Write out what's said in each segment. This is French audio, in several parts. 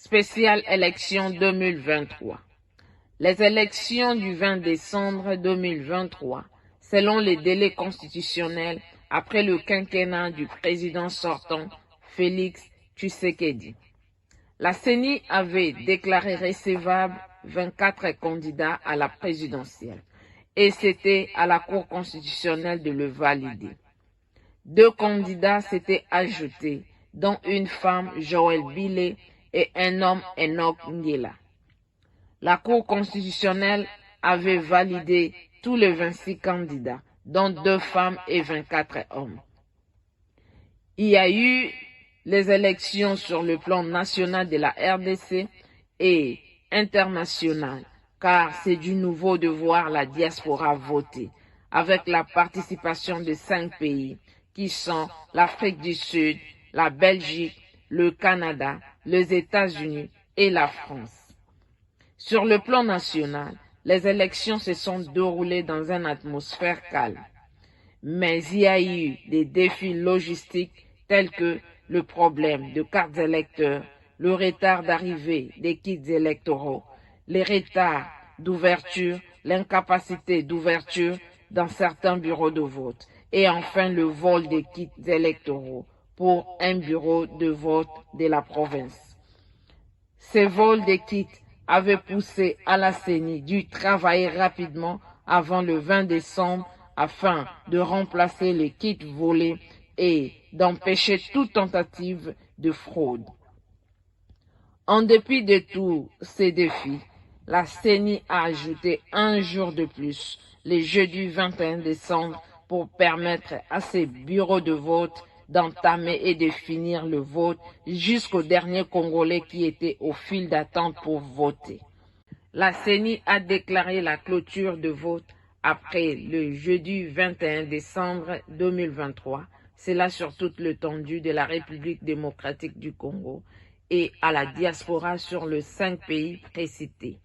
Spéciale élection 2023. Les élections du 20 décembre 2023, selon les délais constitutionnels, après le quinquennat du président sortant Félix Tshisekedi. La CENI avait déclaré recevable 24 candidats à la présidentielle et c'était à la Cour constitutionnelle de le valider. 2 candidats s'étaient ajoutés, dont une femme, Joël Billet, et un homme, Enoch Ngela. La Cour constitutionnelle avait validé tous les 26 candidats, dont 2 femmes et 24 hommes. Il y a eu les élections sur le plan national de la RDC et international, car c'est du nouveau de voir la diaspora voter, avec la participation de 5 pays, qui sont l'Afrique du Sud, la Belgique, le Canada, les États-Unis et la France. Sur le plan national, les élections se sont déroulées dans une atmosphère calme. Mais il y a eu des défis logistiques tels que le problème de cartes électeurs, le retard d'arrivée des kits électoraux, les retards d'ouverture, l'incapacité d'ouverture dans certains bureaux de vote et enfin le vol des kits électoraux pour un bureau de vote de la province. Ces vols de kits avaient poussé à la CENI dû travailler rapidement avant le 20 décembre afin de remplacer les kits volés et d'empêcher toute tentative de fraude. En dépit de tous ces défis, la CENI a ajouté un jour de plus, le jeudi 21 décembre, pour permettre à ces bureaux de vote d'entamer et de finir le vote jusqu'au dernier Congolais qui était au fil d'attente pour voter. La CENI a déclaré la clôture de vote après le jeudi 21 décembre 2023, cela sur toute l'étendue de la République démocratique du Congo et à la diaspora sur les 5 pays précités.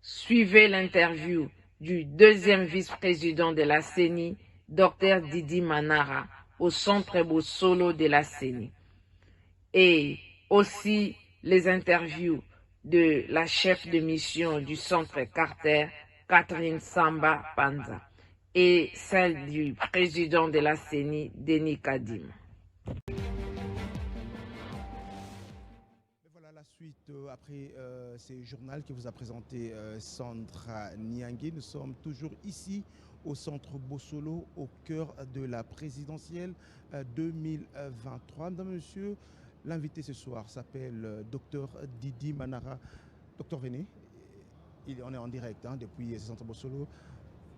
Suivez l'interview du deuxième vice-président de la CENI, Dr Didi Manara, au centre Bossolo de la CENI. Et aussi les interviews de la chef de mission du centre Carter, Catherine Samba Panza, et celle du président de la CENI, Denis Kadim. Voilà la suite après ce journal que vous a présenté Sandra Niangé. Nous sommes toujours ici au centre Bossolo, au cœur de la présidentielle 2023. Mesdames et messieurs, l'invité ce soir s'appelle Dr Didi Manara. Docteur, venez. On est en direct depuis ce centre Bossolo.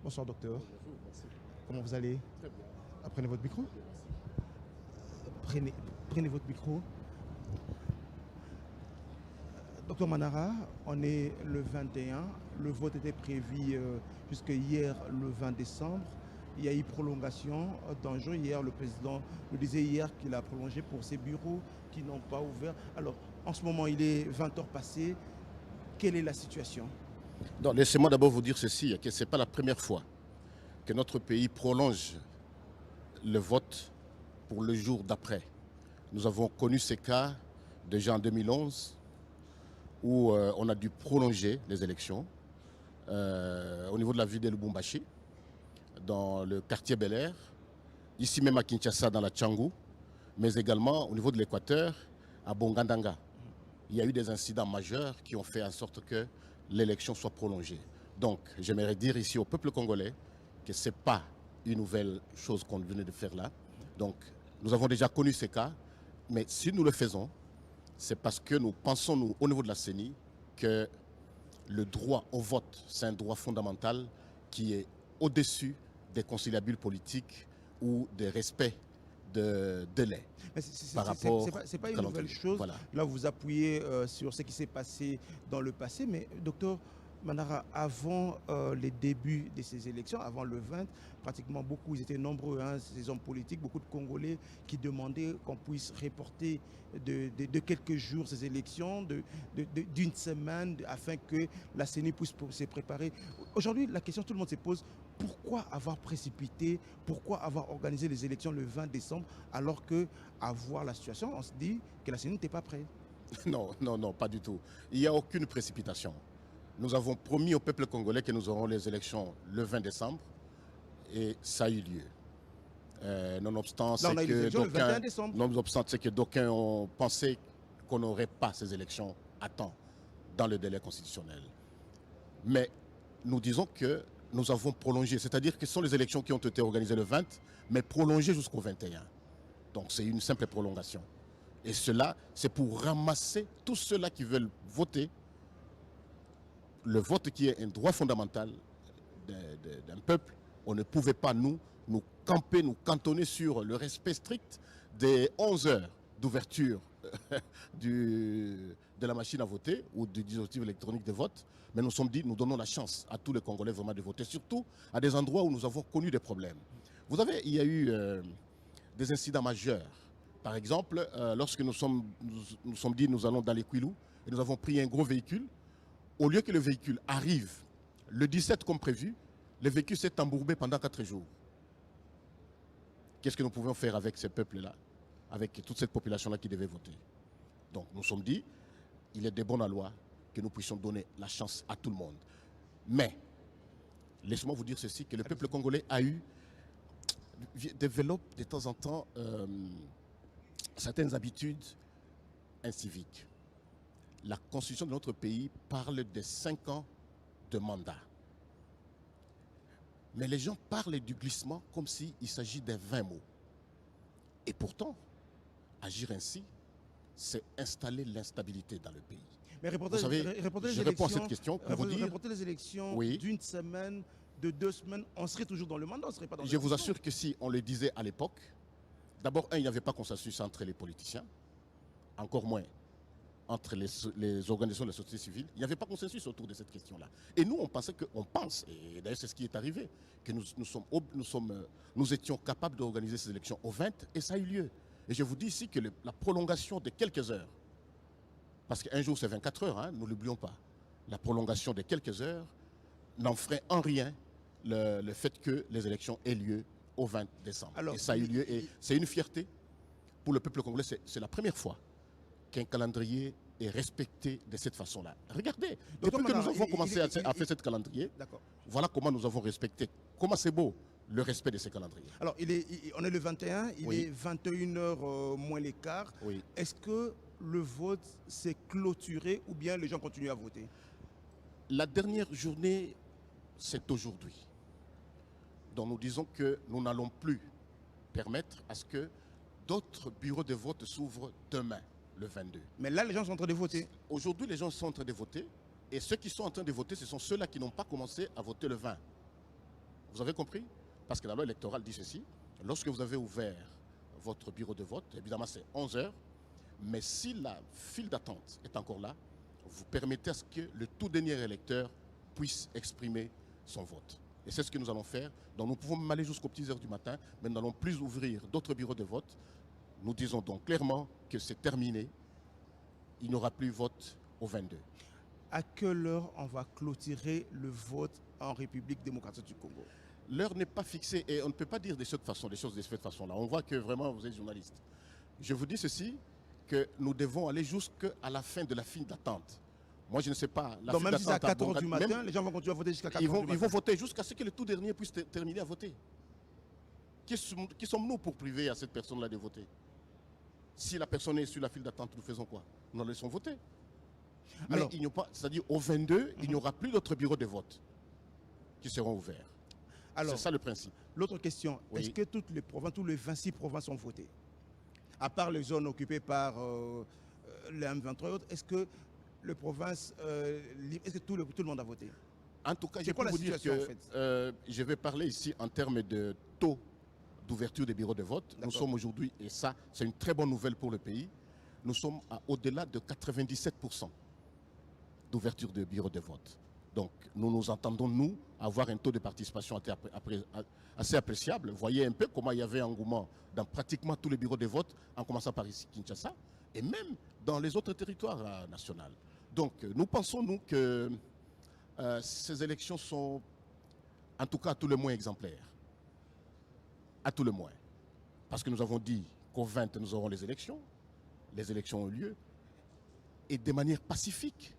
Bonsoir docteur. Bonjour, merci. Comment vous allez? Très bien. Prenez votre micro. Prenez votre micro. Docteur Manara, on est le 21, le vote était prévu jusqu'à hier le 20 décembre. Il y a eu prolongation d'un jour. Hier, le président nous disait hier qu'il a prolongé pour ces bureaux qui n'ont pas ouvert. Alors, en ce moment, il est 20 heures passées. Quelle est la situation? Laissez-moi d'abord vous dire ceci, que ce n'est pas la première fois que notre pays prolonge le vote pour le jour d'après. Nous avons connu ces cas déjà en 2011 où on a dû prolonger les élections au niveau de la ville de Lubumbashi, dans le quartier Bel Air, ici même à Kinshasa dans la Tchangou, mais également au niveau de l'Équateur, à Bongandanga. Il y a eu des incidents majeurs qui ont fait en sorte que l'élection soit prolongée. Donc, j'aimerais dire ici au peuple congolais que ce n'est pas une nouvelle chose qu'on venait de faire là. Donc, nous avons déjà connu ces cas, mais si nous le faisons, c'est parce que nous pensons, nous, au niveau de la CENI, que le droit au vote, c'est un droit fondamental qui est au-dessus des conciliabules politiques ou des respects de délai. C'est pas une nouvelle chose. Voilà. Là, vous appuyez sur ce qui s'est passé dans le passé, mais docteur Manara, avant les débuts de ces élections, avant le 20, pratiquement beaucoup, ils étaient nombreux, ces hommes politiques, beaucoup de Congolais qui demandaient qu'on puisse reporter de quelques jours ces élections, d'une semaine, afin que la CENI puisse se préparer. Aujourd'hui, la question que tout le monde se pose, pourquoi avoir précipité, pourquoi avoir organisé les élections le 20 décembre, alors que, à voir la situation, on se dit que la CENI n'était pas prête? Non, non, non, pas du tout. Il n'y a aucune précipitation. Nous avons promis au peuple congolais que nous aurons les élections le 20 décembre et ça a eu lieu. Nonobstant Là, on a eu les élections le 21 décembre. Nonobstant c'est que d'aucuns ont pensé qu'on n'aurait pas ces élections à temps dans le délai constitutionnel. Mais nous disons que nous avons prolongé, c'est-à-dire que ce sont les élections qui ont été organisées le 20, mais prolongées jusqu'au 21. Donc c'est une simple prolongation. Et cela, c'est pour ramasser tous ceux-là qui veulent voter, le vote qui est un droit fondamental d'un peuple. On ne pouvait pas, nous camper, nous cantonner sur le respect strict des 11 heures d'ouverture de la machine à voter ou du dispositif électronique de vote. Mais nous sommes dit, nous donnons la chance à tous les Congolais vraiment de voter, surtout à des endroits où nous avons connu des problèmes. Vous savez, il y a eu des incidents majeurs. Par exemple, lorsque nous sommes dit, nous allons dans les Kouilou, et nous avons pris un gros véhicule, au lieu que le véhicule arrive le 17 comme prévu, le véhicule s'est embourbé pendant 4 jours. Qu'est-ce que nous pouvons faire avec ces peuples-là, avec toute cette population-là qui devait voter? Donc nous sommes dit, il est de bonne loi que nous puissions donner la chance à tout le monde. Mais, laissez-moi vous dire ceci, que le peuple congolais développe de temps en temps certaines habitudes inciviques. La constitution de notre pays parle de 5 ans de mandat. Mais les gens parlent du glissement comme s'il s'agit de 20 mots. Et pourtant, agir ainsi, c'est installer l'instabilité dans le pays. Mais reporter, vous savez, je réponds à cette question pour vous dire... Reporter les élections d'une semaine, de 2 semaines, on serait toujours dans le mandat, on ne serait pas dans le Je vous assure que si on le disait à l'époque, d'abord, il n'y avait pas consensus entre les politiciens, encore moins entre les organisations de la société civile. Il n'y avait pas consensus autour de cette question-là. Et nous, on pensait qu'on pense, et d'ailleurs c'est ce qui est arrivé, que nous étions capables d'organiser ces élections au 20, et ça a eu lieu. Et je vous dis ici que la prolongation de quelques heures, parce qu'un jour c'est 24 heures, hein, nous ne l'oublions pas, la prolongation de quelques heures n'en ferait en rien le fait que les élections aient lieu au 20 décembre. Alors, et ça a eu lieu, et c'est une fierté pour le peuple congolais, c'est la première fois qu'un calendrier est respecté de cette façon-là. Regardez, depuis que nous avons commencé à faire ce calendrier, voilà comment nous avons respecté, comment c'est beau le respect de ce calendrier. Alors, on est le 21, il est 21h moins les quarts. Oui. Est-ce que le vote s'est clôturé ou bien les gens continuent à voter? La dernière journée, c'est aujourd'hui. Donc nous disons que nous n'allons plus permettre à ce que d'autres bureaux de vote s'ouvrent demain, le 22. Mais là, les gens sont en train de voter. Aujourd'hui, les gens sont en train de voter. Et ceux qui sont en train de voter, ce sont ceux-là qui n'ont pas commencé à voter le 20. Vous avez compris? Parce que la loi électorale dit ceci. Lorsque vous avez ouvert votre bureau de vote, évidemment c'est 11 heures, mais si la file d'attente est encore là, vous permettez à ce que le tout dernier électeur puisse exprimer son vote. Et c'est ce que nous allons faire. Donc nous pouvons même aller jusqu'aux petites heures du matin, mais nous n'allons plus ouvrir d'autres bureaux de vote. Nous disons donc clairement que c'est terminé. Il n'y aura plus vote au 22. À quelle heure on va clôturer le vote en République démocratique du Congo? L'heure n'est pas fixée et on ne peut pas dire de cette façon, des choses de cette façon-là. On voit que vraiment vous êtes journaliste. Je vous dis ceci, que nous devons aller jusqu'à la fin de la file d'attente. Moi, je ne sais pas. Donc même si c'est à 4 h du matin, les gens vont continuer à voter jusqu'à 4 h du matin. Ils vont voter jusqu'à ce que le tout dernier puisse terminer à voter. Qui sommes-nous pour priver à cette personne-là de voter? Si la personne est sur la file d'attente, nous faisons quoi? Nous la laissons voter. Alors, il n'y a pas, c'est-à-dire au 22, il n'y aura plus d'autres bureaux de vote qui seront ouverts. C'est ça le principe. L'autre question, est-ce que toutes les provinces, tous les 26 provinces ont voté? À part les zones occupées par les M23 et autres, est-ce que les provinces, est-ce que tout le monde a voté? En tout cas, je peux vous dire que je vais parler ici en termes de taux d'ouverture des bureaux de vote. Nous sommes aujourd'hui, et ça, c'est une très bonne nouvelle pour le pays, nous sommes au-delà de 97% d'ouverture des bureaux de vote. Donc, nous nous entendons, nous, avoir un taux de participation assez appréciable. Vous voyez un peu comment il y avait engouement dans pratiquement tous les bureaux de vote, en commençant par ici, Kinshasa, et même dans les autres territoires nationaux. Donc, nous pensons, nous, que ces élections sont, en tout cas, à tout le moins exemplaires. À tout le moins. Parce que nous avons dit qu'au 20, nous aurons les élections. Les élections ont lieu. et de manière pacifique.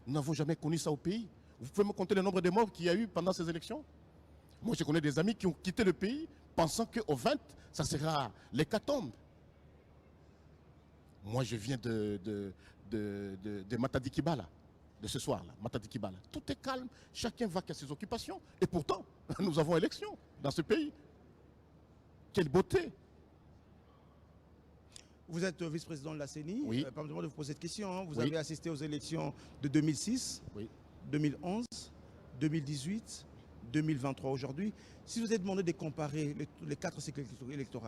Nous n'avons jamais connu ça au pays. Vous pouvez me compter le nombre de morts qu'il y a eu pendant ces élections? Moi, je connais des amis qui ont quitté le pays pensant qu'au 20, ça sera l'hécatombe. Moi, je viens de Matadi Kibala, de ce soir-là, Matadi Kibala. Tout est calme, chacun va à ses occupations. Et pourtant, nous avons élection dans ce pays. Quelle beauté! Vous êtes vice-président de la CENI. Oui. Permettez-moi de vous poser cette question. Hein. Vous Oui. avez assisté aux élections de 2006, Oui. 2011, 2018, 2023 aujourd'hui. Si vous êtes demandé de comparer les 4 cycles électoraux,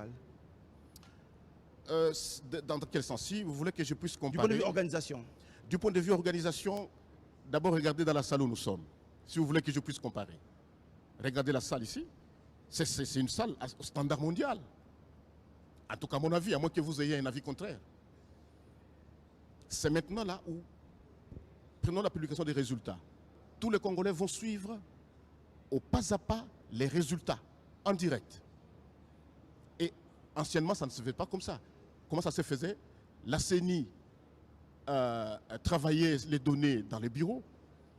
Dans quel sens? Si vous voulez que je puisse comparer... du point de vue organisation. Du point de vue organisation, d'abord regardez dans la salle où nous sommes. Si vous voulez que je puisse comparer. Regardez la salle ici. C'est une salle au standard mondial. En tout cas, à mon avis, à moins que vous ayez un avis contraire. C'est maintenant là où, prenons la publication des résultats. Tous les Congolais vont suivre au pas à pas les résultats en direct. Et anciennement, ça ne se fait pas comme ça. Comment ça se faisait? La CENI travaillait les données dans les bureaux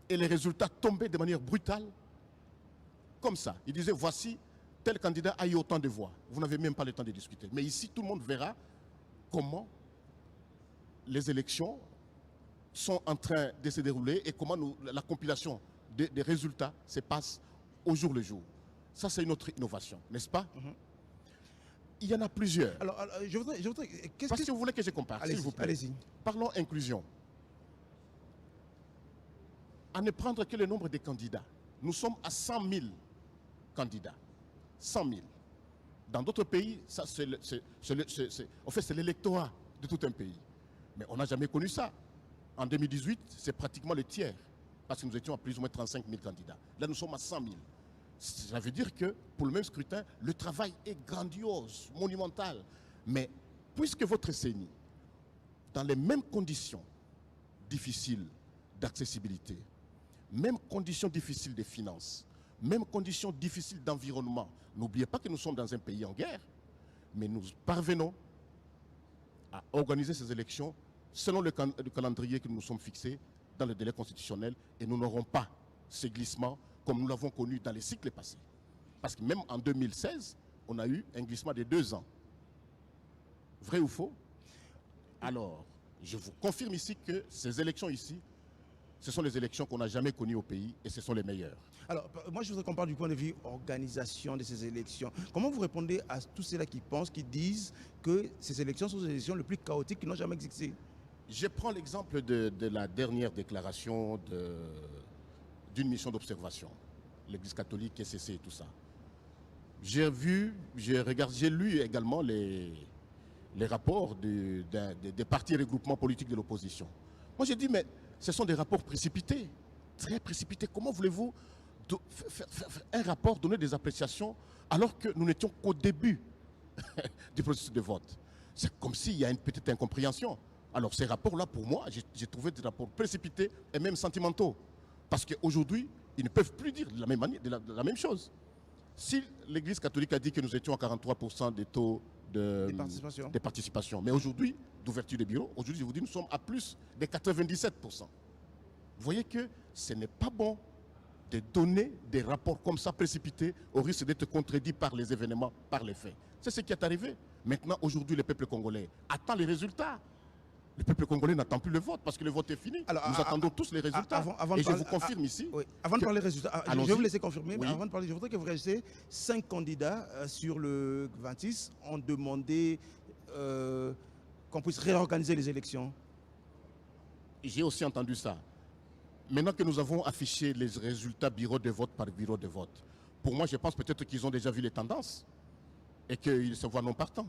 et les résultats tombaient de manière brutale. Comme ça. Il disait, voici, tel candidat a eu autant de voix. Vous n'avez même pas le temps de discuter. Mais ici, tout le monde verra comment les élections sont en train de se dérouler et comment la compilation des résultats se passe au jour le jour. Ça, c'est une autre innovation, n'est-ce pas? Il y en a plusieurs. Alors je voudrais Parce que vous voulez que je compare, s'il vous plaît. Allez-y. Parlons inclusion. À ne prendre que le nombre de candidats. Nous sommes à 100 000 candidats. 100 000. Dans d'autres pays, c'est l'électorat de tout un pays. Mais on n'a jamais connu ça. En 2018, c'est pratiquement le tiers. Parce que nous étions à plus ou moins 35 000 candidats. Là, nous sommes à 100 000. Ça veut dire que pour le même scrutin, le travail est grandiose, monumental. Mais puisque votre CENI, dans les mêmes conditions difficiles d'accessibilité, mêmes conditions difficiles de finances, mêmes conditions difficiles d'environnement, n'oubliez pas que nous sommes dans un pays en guerre, mais nous parvenons à organiser ces élections selon le calendrier que nous nous sommes fixés dans le délai constitutionnel et nous n'aurons pas ces glissements comme nous l'avons connu dans les cycles passés. Parce que même en 2016, on a eu un glissement de 2 ans. Vrai ou faux? Alors, je vous confirme ici que ces élections ici, ce sont les élections qu'on n'a jamais connues au pays et ce sont les meilleures. Alors, moi, je voudrais qu'on parle du point de vue organisation de ces élections. Comment vous répondez à tous ceux-là qui pensent, qui disent que ces élections sont les élections les plus chaotiques qui n'ont jamais existé? Je prends l'exemple de la dernière déclaration d'une mission d'observation, l'Église catholique, SCC et tout ça. J'ai lu également les rapports des partis et regroupements politiques de l'opposition. Moi j'ai dit, mais ce sont des rapports précipités, très précipités. Comment voulez-vous faire un rapport, donner des appréciations, alors que nous n'étions qu'au début du processus de vote? C'est comme s'il y a une petite incompréhension. Alors ces rapports-là, pour moi, j'ai trouvé des rapports précipités et même sentimentaux. Parce qu'aujourd'hui, ils ne peuvent plus dire de la même chose. Si l'Église catholique a dit que nous étions à 43% des taux de participation, mais aujourd'hui, d'ouverture des bureaux, aujourd'hui, je vous dis, nous sommes à plus de 97%. Vous voyez que ce n'est pas bon de donner des rapports comme ça précipités au risque d'être contredits par les événements, par les faits. C'est ce qui est arrivé. Maintenant, aujourd'hui, le peuple congolais attend les résultats. Le peuple congolais n'attend plus le vote parce que le vote est fini. Alors, nous attendons tous les résultats. Et je vous confirme ici. Oui. Avant de parler des résultats, je vais vous laisser confirmer, oui. Mais avant de parler, je voudrais que vous réagissez. 5 candidats sur le 26 ont demandé qu'on puisse réorganiser les élections. J'ai aussi entendu ça. Maintenant que nous avons affiché les résultats bureau de vote par bureau de vote, pour moi, je pense peut-être qu'ils ont déjà vu les tendances et qu'ils se voient non partants.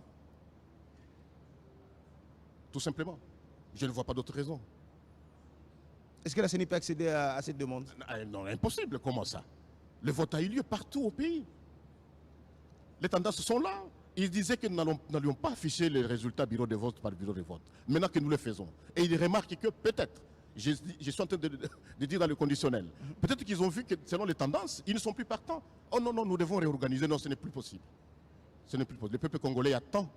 Tout simplement. Je ne vois pas d'autre raison. Est-ce que la CENI peut accéder à cette demande? Non, impossible. Comment ça? Le vote a eu lieu partout au pays. Les tendances sont là. Ils disaient que nous n'allions pas afficher les résultats bureau de vote par bureau de vote. Maintenant que nous le faisons. Et ils remarquent que peut-être, je suis en train de dire dans le conditionnel, peut-être qu'ils ont vu que selon les tendances, ils ne sont plus partants. Oh non, non, nous devons réorganiser. Non, ce n'est plus possible. Ce n'est plus possible. Le peuple congolais attend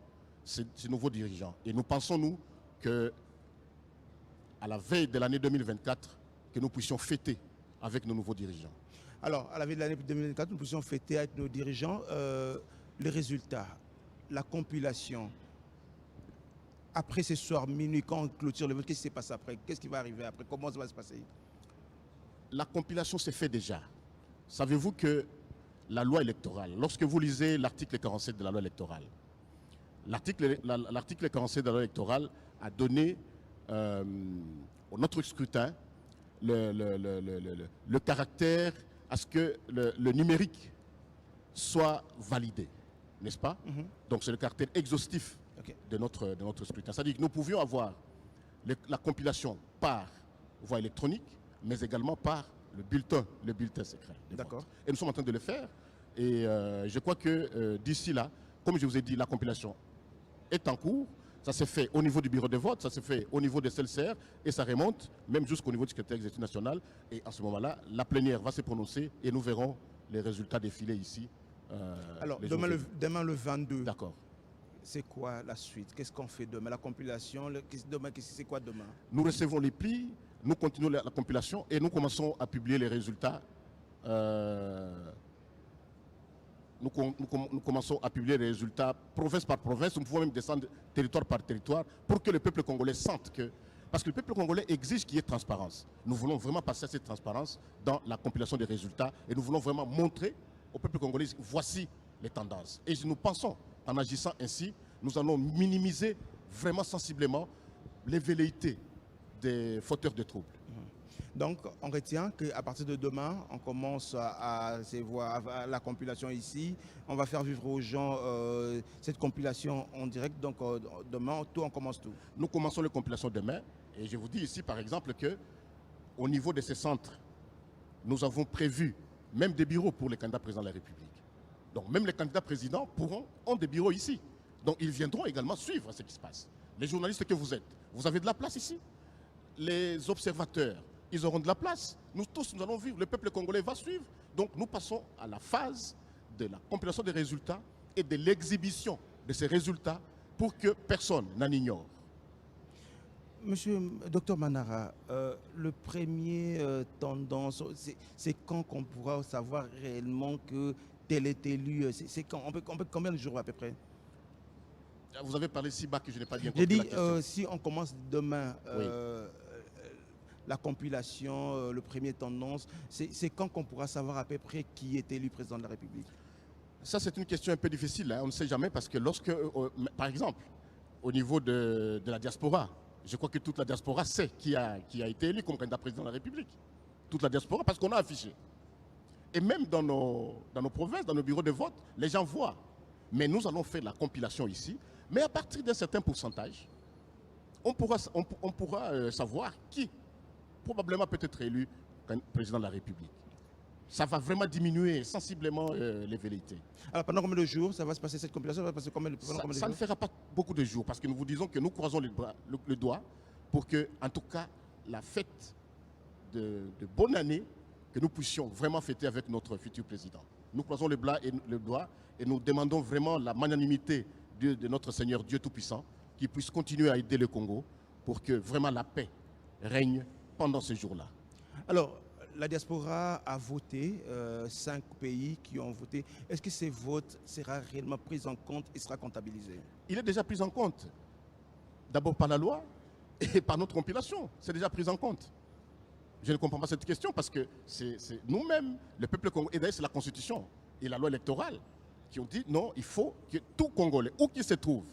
ces nouveaux dirigeants. Et nous pensons, nous, que à la veille de l'année 2024, que nous puissions fêter avec nos nouveaux dirigeants. Alors, à la veille de l'année 2024, nous puissions fêter avec nos dirigeants les résultats, la compilation. Après ce soir, minuit, quand on clôture le vote, qu'est-ce qui se passe après? Qu'est-ce qui va arriver après? Comment ça va se passer? La compilation s'est faite déjà. Savez-vous que la loi électorale, lorsque vous lisez l'article 47 de la loi électorale, l'article 47 de la loi électorale a donné au notre scrutin le caractère à ce que le numérique soit validé, n'est-ce pas? Donc c'est le caractère exhaustif de notre scrutin. C'est-à-dire que nous pouvions avoir la compilation par voie électronique, mais également par le bulletin secret. D'accord. Et nous sommes en train de le faire. Et je crois que d'ici là, comme je vous ai dit, la compilation est en cours. Ça s'est fait au niveau du bureau de vote, ça s'est fait au niveau des CELSER et ça remonte même jusqu'au niveau du secrétaire exécutif national. Et à ce moment-là, la plénière va se prononcer et nous verrons les résultats défiler ici. Alors, demain le 22. D'accord. C'est quoi la suite? Qu'est-ce qu'on fait demain? La compilation, c'est quoi demain? Nous recevons les plis, nous continuons la compilation et nous commençons à publier les résultats. Nous commençons à publier les résultats province par province. Nous pouvons même descendre territoire par territoire pour que le peuple congolais sente que... Parce que le peuple congolais exige qu'il y ait transparence. Nous voulons vraiment passer à cette transparence dans la compilation des résultats et nous voulons vraiment montrer au peuple congolais, voici les tendances. Et nous pensons, en agissant ainsi, nous allons minimiser vraiment sensiblement les velléités des fauteurs de troubles. Donc, on retient qu'à partir de demain, on commence à voir la compilation ici. On va faire vivre aux gens cette compilation en direct. Donc, demain, on commence tout. Nous commençons la compilation demain. Et je vous dis ici, par exemple, qu'au niveau de ces centres, nous avons prévu même des bureaux pour les candidats présidents de la République. Donc, même les candidats présidents ont des bureaux ici. Donc, ils viendront également suivre ce qui se passe. Les journalistes que vous êtes, vous avez de la place ici. Les observateurs, ils auront de la place. Nous tous, nous allons vivre. Le peuple congolais va suivre. Donc, nous passons à la phase de la compilation des résultats et de l'exhibition de ces résultats pour que personne n'en ignore. Monsieur Dr Manara, le premier tendance, c'est quand qu'on pourra savoir réellement que tel est élu? C'est quand? On peut combien de jours à peu près? Vous avez parlé si bas que je n'ai pas bien compris. J'ai dit, si on commence demain, oui, la compilation, le premier tendance, c'est quand qu'on pourra savoir à peu près qui est élu président de la République? Ça, c'est une question un peu difficile. Hein. On ne sait jamais parce que lorsque, par exemple, au niveau de la diaspora, je crois que toute la diaspora sait qui a été élu comme candidat président de la République. Toute la diaspora, parce qu'on a affiché. Et même dans nos provinces, dans nos bureaux de vote, les gens voient. Mais nous allons faire la compilation ici. Mais à partir d'un certain pourcentage, on pourra savoir qui probablement peut être élu président de la République. Ça va vraiment diminuer sensiblement les velléités. Alors pendant combien de jours ça va se passer cette compilation? Ça ne fera pas beaucoup de jours parce que nous vous disons que nous croisons le doigt pour que, en tout cas, la fête de bonne année, que nous puissions vraiment fêter avec notre futur président. Nous croisons le doigt et nous demandons vraiment la magnanimité de notre Seigneur Dieu Tout-Puissant qui puisse continuer à aider le Congo pour que vraiment la paix règne pendant ce jour-là. Alors, la diaspora a voté, 5 pays qui ont voté. Est-ce que ces votes seront réellement pris en compte et sera comptabilisé? Il est déjà pris en compte. D'abord par la loi et par notre compilation. C'est déjà pris en compte. Je ne comprends pas cette question parce que c'est nous-mêmes, le peuple congolais, et d'ailleurs c'est la Constitution et la loi électorale qui ont dit non, il faut que tout Congolais, où qu'il se trouve,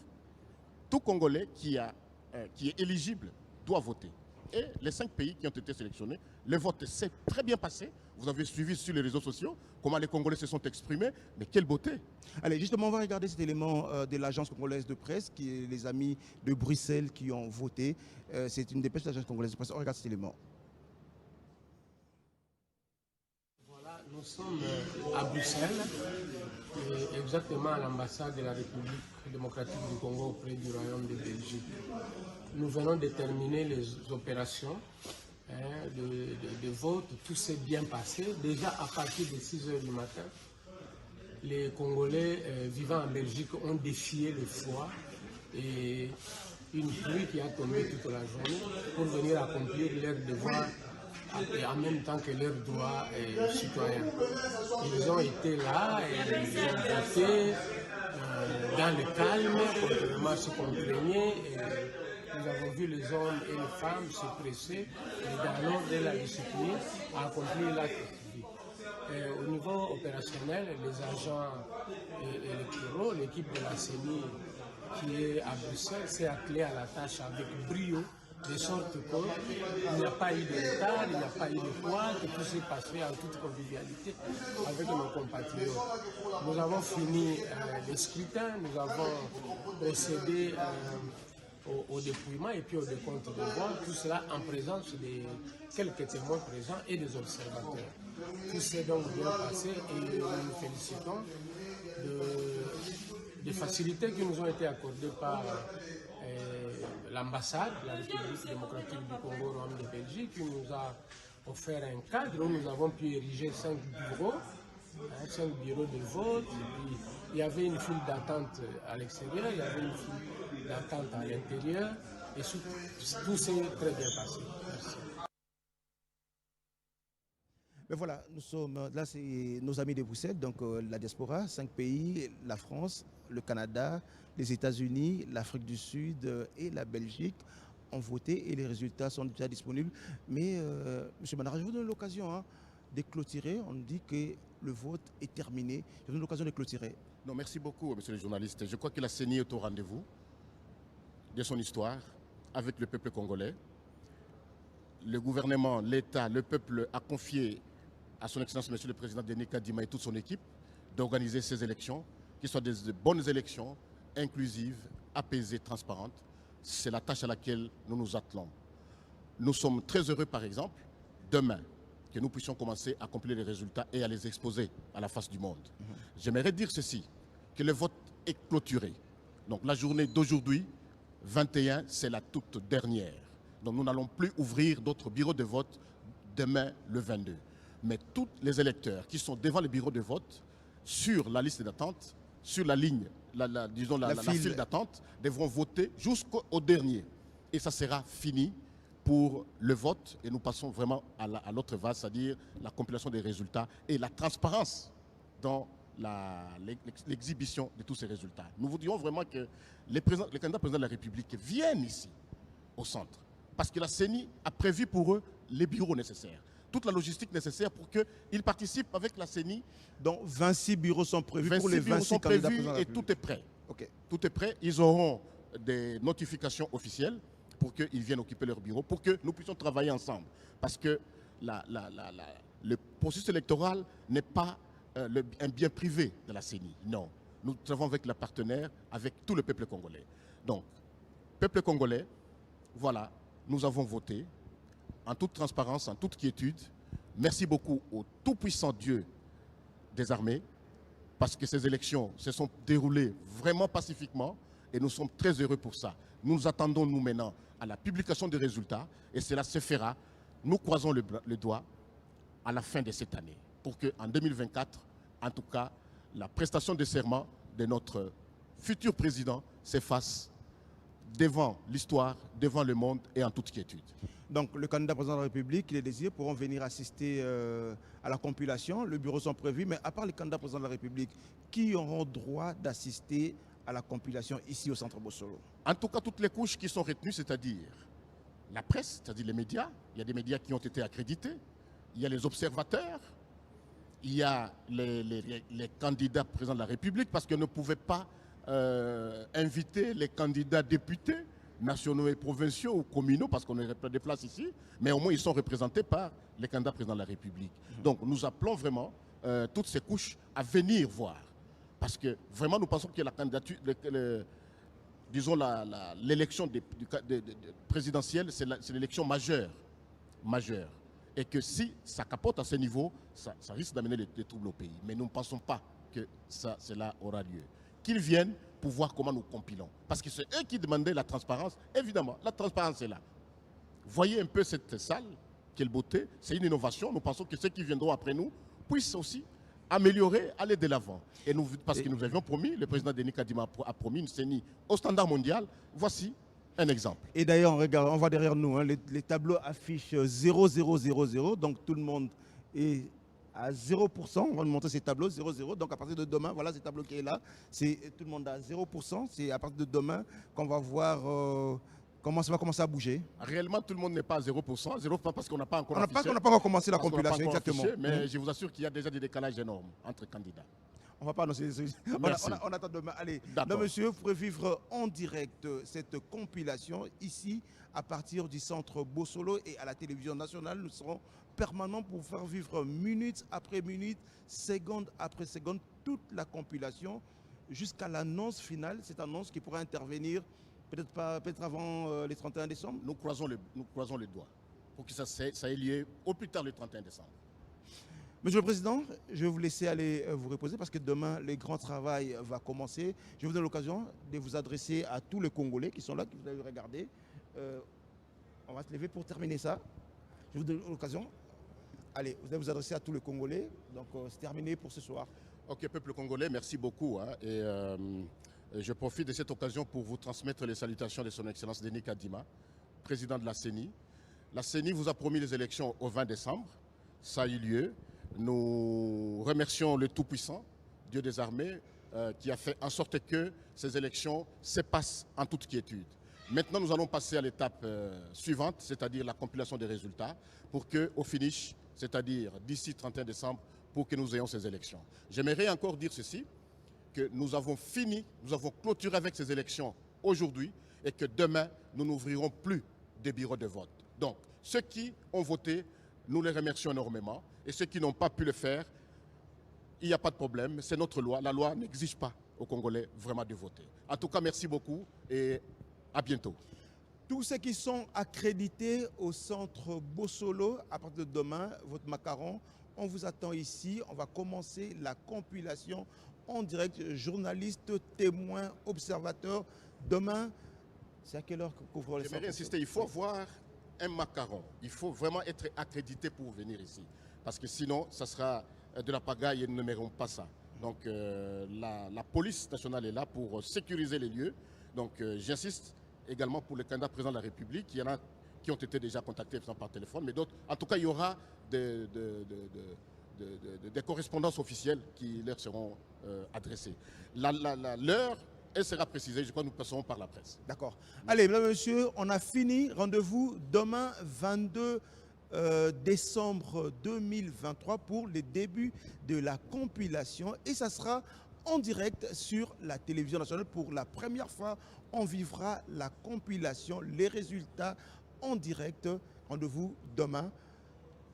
tout Congolais qui est éligible doit voter. Et les 5 pays qui ont été sélectionnés, le vote s'est très bien passé. Vous avez suivi sur les réseaux sociaux comment les Congolais se sont exprimés. Mais quelle beauté! Allez, justement, on va regarder cet élément de l'agence congolaise de presse, qui est les amis de Bruxelles qui ont voté. C'est une dépêche de l'agence congolaise de presse. On regarde cet élément. Voilà, nous sommes à Bruxelles, exactement à l'ambassade de la République démocratique du Congo auprès du Royaume de Belgique. Nous venons de terminer les opérations de vote. Tout s'est bien passé. Déjà à partir de 6 h du matin, les Congolais vivant en Belgique ont défié le froid et une pluie qui a tombé toute la journée pour venir accomplir leurs devoirs et en même temps que leurs droits citoyens. Ils ont été là et ils ont voté dans le calme, contrairement à ce qu'on craignait. Nous avons vu les hommes et les femmes se presser dans l'ordre et la discipline à accomplir l'acte civique. Au niveau opérationnel, les agents électoraux, l'équipe de la CENI qui est à Bruxelles s'est attelée à la tâche avec brio, de sorte qu'il n'y a pas eu de retard, il n'y a pas eu de quoi, que tout s'est passé en toute convivialité avec nos compatriotes. Nous avons fini les scrutins, nous avons procédé au dépouillement et puis au décompte de voix, tout cela en présence de quelques témoins présents et des observateurs. Tout s'est donc bien passé et nous nous félicitons des facilités qui nous ont été accordées par l'ambassade de la République démocratique du Congo Rwanda de Belgique, qui nous a offert un cadre où nous avons pu ériger 5 bureaux, 5 bureaux de vote. Et puis, il y avait une file d'attente à l'extérieur, il y avait une file d'attente à l'intérieur, et tout s'est très bien passé. Merci. Mais voilà, nous sommes là, c'est nos amis de Bruxelles, donc la diaspora, 5 pays, la France, le Canada, les États-Unis, l'Afrique du Sud et la Belgique ont voté et les résultats sont déjà disponibles. Mais M. Manara, je vous donne l'occasion de clôturer. On dit que le vote est terminé. Je vous donne l'occasion de clôturer. Non, merci beaucoup, monsieur le journaliste. Je crois que la CENI est au rendez-vous de son histoire avec le peuple congolais. Le gouvernement, l'État, le peuple a confié à son Excellence, monsieur le Président Denis Kadima et toute son équipe d'organiser ces élections, qui soient des bonnes élections, inclusives, apaisées, transparentes. C'est la tâche à laquelle nous nous attelons. Nous sommes très heureux, par exemple, demain, que nous puissions commencer à accomplir les résultats et à les exposer à la face du monde. J'aimerais dire ceci, que le vote est clôturé. Donc la journée d'aujourd'hui, 21, c'est la toute dernière. Donc nous n'allons plus ouvrir d'autres bureaux de vote demain, le 22. Mais tous les électeurs qui sont devant les bureaux de vote, sur la liste d'attente, sur la ligne, la file d'attente, devront voter jusqu'au dernier. Et ça sera fini pour le vote. Et nous passons vraiment à l'autre vase, c'est-à-dire la compilation des résultats et la transparence dans l'exhibition de tous ces résultats. Nous voudrions vraiment que les candidats présidents de la République viennent ici, au centre. Parce que la CENI a prévu pour eux les bureaux nécessaires, toute la logistique nécessaire pour qu'ils participent avec la CENI. Donc 26 bureaux sont prévus pour les 26 candidats présidents. Et tout est prêt. Okay. Tout est prêt. Ils auront des notifications officielles pour qu'ils viennent occuper leur bureau, pour que nous puissions travailler ensemble. Parce que le processus électoral n'est pas un bien privé de la CENI. Non. Nous travaillons avec la partenaire, avec tout le peuple congolais. Donc, peuple congolais, voilà, nous avons voté en toute transparence, en toute quiétude. Merci beaucoup au tout-puissant Dieu des armées, parce que ces élections se sont déroulées vraiment pacifiquement et nous sommes très heureux pour ça. Nous attendons, nous, maintenant, à la publication des résultats et cela se fera. Nous croisons le doigt à la fin de cette année pour qu'en 2024, en tout cas, la prestation de serment de notre futur président se fasse devant l'histoire, devant le monde et en toute quiétude. Donc le candidat président de la République, les désirés pourront venir assister à la compilation. Le bureau sont prévus, mais à part les candidats présidents de la République, qui auront droit d'assister à la compilation ici au centre Bossolo? En tout cas, toutes les couches qui sont retenues, c'est-à-dire la presse, c'est-à-dire les médias. Il y a des médias qui ont été accrédités. Il y a les observateurs. Il y a les candidats présidents de la République, parce qu'on ne pouvait pas inviter les candidats députés nationaux et provinciaux ou communaux, parce qu'on n'aurait pas de place ici, mais au moins ils sont représentés par les candidats présidents de la République. Donc nous appelons vraiment toutes ces couches à venir voir, parce que vraiment nous pensons que la candidature, disons l'élection présidentielle, c'est l'élection majeure, et que si ça capote à ce niveau, ça risque d'amener des troubles au pays. Mais nous ne pensons pas que cela aura lieu. Qu'ils viennent pour voir comment nous compilons. Parce que c'est eux qui demandaient la transparence. Évidemment, la transparence est là. Voyez un peu cette salle, quelle beauté. C'est une innovation. Nous pensons que ceux qui viendront après nous puissent aussi améliorer, aller de l'avant. Et parce que nous avions promis, le président Denis Kadima a promis une CENI au standard mondial. Voici Un exemple. Et d'ailleurs, regarde, on voit derrière nous, hein, les tableaux affichent 0,000, donc tout le monde est à 0%. On va nous montrer ces tableaux, 0,0. Donc à partir de demain, voilà ce tableau qui est là, tout le monde à 0%. C'est à partir de demain qu'on va voir comment ça va commencer à bouger. Réellement, tout le monde n'est pas à 0%. 0% parce qu'on n'a pas encore On n'a pas encore commencé la compilation, exactement. Affiché, mais je vous assure qu'il y a déjà des décalages énormes entre candidats. On va pas annoncer. On attend demain. Allez, là, monsieur, vous pourrez vivre en direct cette compilation ici à partir du centre Bossolo et à la télévision nationale. Nous serons permanents pour faire vivre minute après minute, seconde après seconde, toute la compilation jusqu'à l'annonce finale. Cette annonce qui pourra intervenir peut-être avant les 31 décembre. Nous croisons les doigts pour que ça ait lieu au plus tard le 31 décembre. Monsieur le Président, je vais vous laisser aller vous reposer parce que demain, le grand travail va commencer. Je vous donne l'occasion de vous adresser à tous les Congolais qui sont là, qui vous avez regardé. On va se lever pour terminer ça. Je vous donne l'occasion. Allez, vous allez vous adresser à tous les Congolais. Donc, c'est terminé pour ce soir. Ok, peuple congolais, merci beaucoup. Hein, et je profite de cette occasion pour vous transmettre les salutations de son Excellence Denis Kadima, président de la CENI. La CENI vous a promis les élections au 20 décembre. Ça a eu lieu. Nous remercions le Tout-Puissant, Dieu des armées, qui a fait en sorte que ces élections se passent en toute quiétude. Maintenant, nous allons passer à l'étape suivante, c'est-à-dire la compilation des résultats, pour qu'au finish, c'est-à-dire d'ici 31 décembre, pour que nous ayons ces élections. J'aimerais encore dire ceci, que nous avons fini, nous avons clôturé avec ces élections aujourd'hui et que demain, nous n'ouvrirons plus de bureaux de vote. Donc, ceux qui ont voté, nous les remercions énormément. Et ceux qui n'ont pas pu le faire, il n'y a pas de problème. C'est notre loi. La loi n'exige pas aux Congolais vraiment de voter. En tout cas, merci beaucoup et à bientôt. Tous ceux qui sont accrédités au centre Bossolo, à partir de demain, votre macaron, on vous attend ici. On va commencer la compilation en direct. Journalistes, témoins, observateurs. Demain, c'est à quelle heure qu'ouvre le centre? J'aimerais insister, il faut avoir un macaron. Il faut vraiment être accrédité pour venir ici. Parce que sinon, ça sera de la pagaille et nous n'aimerons pas ça. Donc, la police nationale est là pour sécuriser les lieux. Donc, j'insiste également pour les candidats présidents de la République. Il y en a qui ont été déjà contactés par téléphone, mais d'autres. En tout cas, il y aura des correspondances officielles qui leur seront adressées. L'heure, elle sera précisée. Je crois que nous passerons par la presse. D'accord. Allez, mesdames et messieurs, on a fini. Rendez-vous demain, 22 décembre 2023 pour le début de la compilation. Et ça sera en direct sur la télévision nationale. Pour la première fois, on vivra la compilation, les résultats en direct. Rendez-vous demain.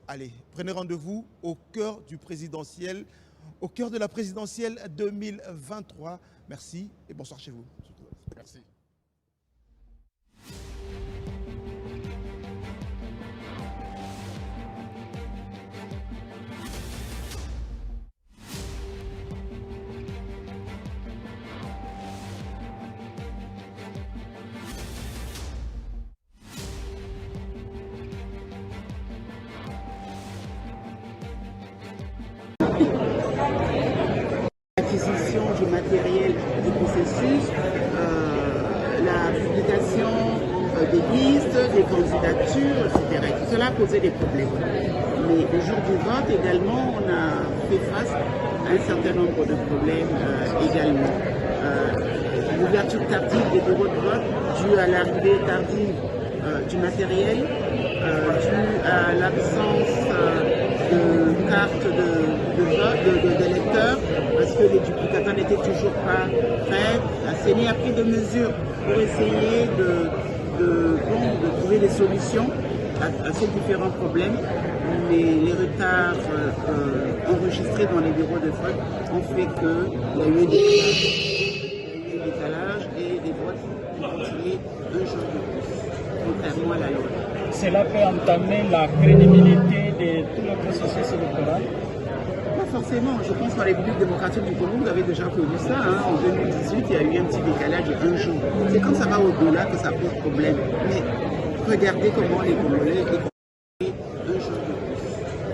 Allez, prenez rendez-vous au cœur du présidentiel, au cœur de la présidentielle 2023. Merci et bonsoir chez vous. Merci. L'acquisition du matériel du processus, la publication des listes, des candidatures, etc. Tout cela posait des problèmes. Mais le jour du vote également, on a fait face à un certain nombre de problèmes également. L'ouverture tardive des bureaux de vote due à l'arrivée tardive du matériel, due à l'absence de cartes d'électeurs, parce que les duplicateurs n'étaient toujours pas prêts. La CENI a pris des mesures pour essayer de trouver des solutions à ces différents problèmes. Mais les retards enregistrés dans les bureaux de vote ont fait qu'il y a eu des décalages et des votes qui ont continué un jour de plus, contrairement à la loi. Cela peut entamer la crédibilité de tout le processus électoral? Pas forcément. Je pense qu'en République démocratique du Congo, vous avez déjà connu ça. En 2018, il y a eu un petit décalage de un jour. C'est quand ça va au-delà que ça pose problème. Mais regardez comment les Congolais étaient un jour de plus,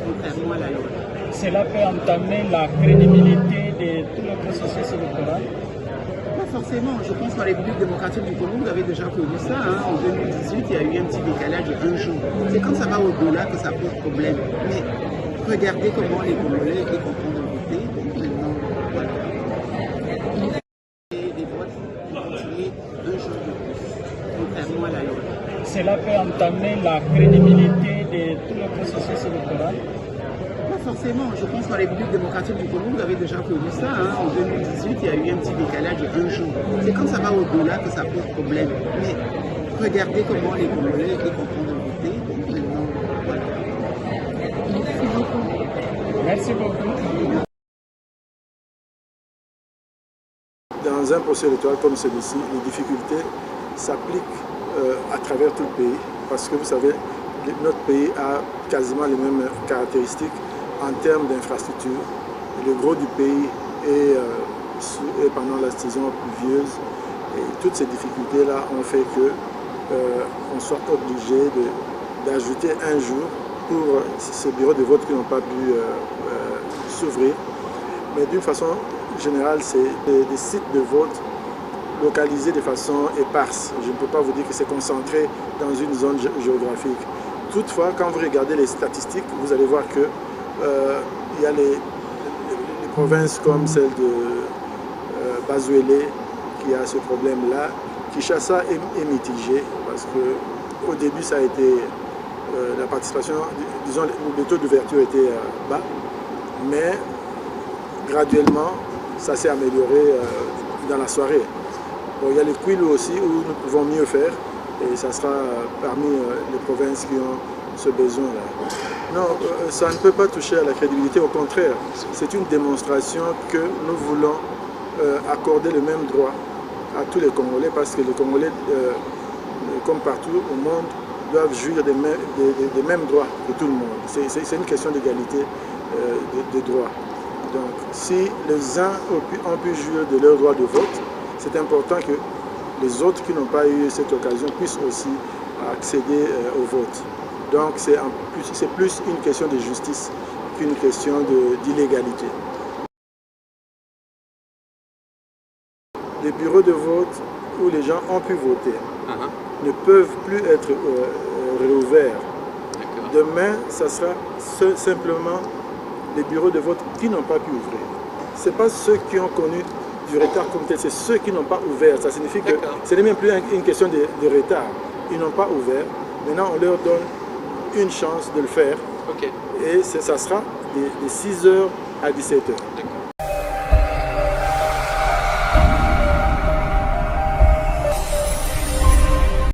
contrairement à la loi. Cela peut entamer la crédibilité de tout le processus électoral? Pas forcément, je pense qu'en République démocratique du Congo, vous avez déjà connu ça. Hein. En 2018, il y a eu un petit décalage de 1 jour. C'est quand ça va au-delà que ça pose problème. Mais regardez comment les Congolais étaient contents de voter. Donc maintenant, voilà. Les votes vont continuer 1 jour de plus, contrairement à la loi. Cela peut entamer la crédibilité de tout le processus électoral? Pas forcément. Je pense qu'en République démocratique du Congo, vous avez déjà connu ça. Hein. En 2018, il y a eu un petit décalage de 1 jour. C'est quand ça va au-delà que ça pose problème. Mais regardez comment les Congolais étaient contents de voter. Donc maintenant, voilà. Merci beaucoup. Merci beaucoup. Dans un processus électoral comme celui-ci, les difficultés s'appliquent à travers tout le pays, parce que vous savez, notre pays a quasiment les mêmes caractéristiques en termes d'infrastructures. Le gros du pays est pendant la saison pluvieuse, et toutes ces difficultés-là ont fait que on soit obligé d'ajouter un jour pour ces bureaux de vote qui n'ont pas pu s'ouvrir. Mais d'une façon générale, c'est des sites de vote localisés de façon éparse. Je ne peux pas vous dire que c'est concentré dans une zone géographique. Toutefois, quand vous regardez les statistiques, vous allez voir que il y a les provinces comme celle de Bazuélé qui a ce problème-là. Kinshasa est mitigé parce qu'au début, ça a été la participation, disons, le taux d'ouverture était bas, mais graduellement, ça s'est amélioré dans la soirée. Bon, il y a le Kwilu aussi où nous pouvons mieux faire et ça sera parmi les provinces qui ont ce besoin-là. Non, ça ne peut pas toucher à la crédibilité, au contraire, c'est une démonstration que nous voulons accorder le même droit à tous les Congolais parce que les Congolais, comme partout au monde, doivent jouir des mêmes droits que tout le monde. C'est une question d'égalité de droits. Donc, si les uns ont pu jouir de leur droit de vote, c'est important que les autres qui n'ont pas eu cette occasion puissent aussi accéder au vote. Donc, c'est plus une question de justice qu'une question d'illégalité. Les bureaux de vote où les gens ont pu voter ne peuvent plus être réouverts. Demain, ça sera simplement les bureaux de vote qui n'ont pas pu ouvrir. Ce n'est pas ceux qui ont connu du retard comme tel, c'est ceux qui n'ont pas ouvert. Ça signifie que ce n'est même plus une question de retard. Ils n'ont pas ouvert. Maintenant, on leur donne une chance de le faire. Et ça sera de 6h à 17h.